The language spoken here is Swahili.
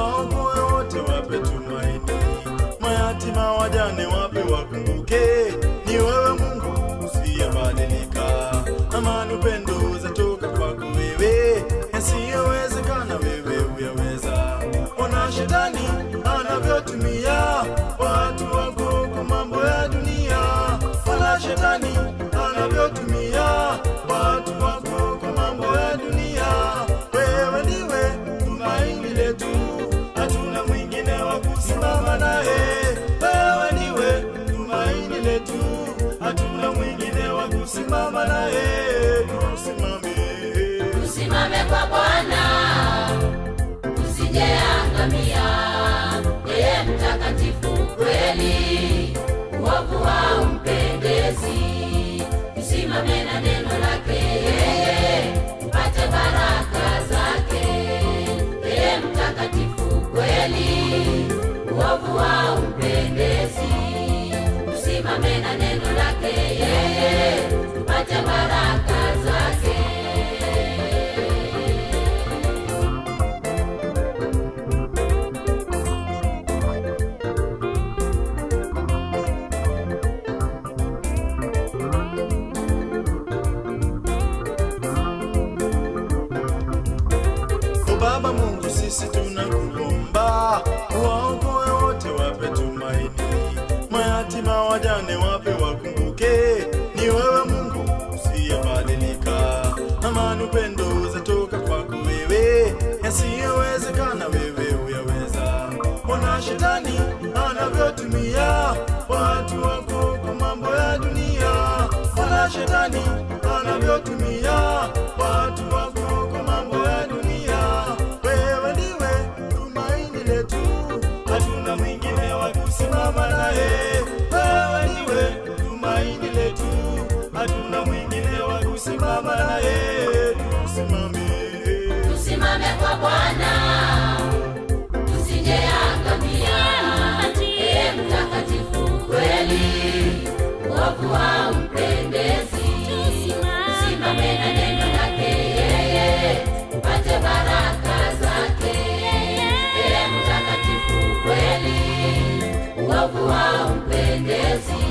waokoe wote, wape tumaini, mayatima wajane wape wakumbuke. Ni wewe Mungu usiyebadilika, amani upendo zatoka kwako wewe, yasiyowezekana wewe uyaweza. Ona shetani anavyotumia watu wako kwa mambo ya dunia, ona shetani anavyotumia watu wako kwa mambo ya dunia. Wewe ndiwe tumaini letu, hatuna mwingine wa kusimama naye. Wewe ndiwe tumaini letu, hatuna mwingine wa kusimama naye. Tusimame kwa Bwana, tusijeangamia. Yeye mtakatifu kweli, uovu haumpendezi. Tusimame na neno lake yeye, tupate baraka zake. Yeye mtakatifu kweli, uovu haumpendezi. Tusimame na neno lake yeye, tupate baraka zake. Baba Mungu, sisi tunakuomba, waokoe wote, wape tumaini, mayatima wajane wape wakumbuke. Ni wewe Mungu usiyebadilika, amani upendo zatoka kwako wewe, yasiyowezekana wewe uyaweza. Ona shetani anavyotumia watu wako kwa mambo ya dunia, ona shetani anavyotumia watu wako kwa mambo ya dunia. Wewe ndiwe tumaini letu, hatuna mwingine wa kusimama naye. Wewe ndiwe tumaini letu, hatuna mwingine wa kusimama naye. Tusimame kwa Bwana, tusijeangamia. Yeye mtakatifu kweli, uovu haumpendezi. Tusimame na neno lake yeye, tupate baraka zake. Yeye mtakatifu kweli, uovu haumpendezi.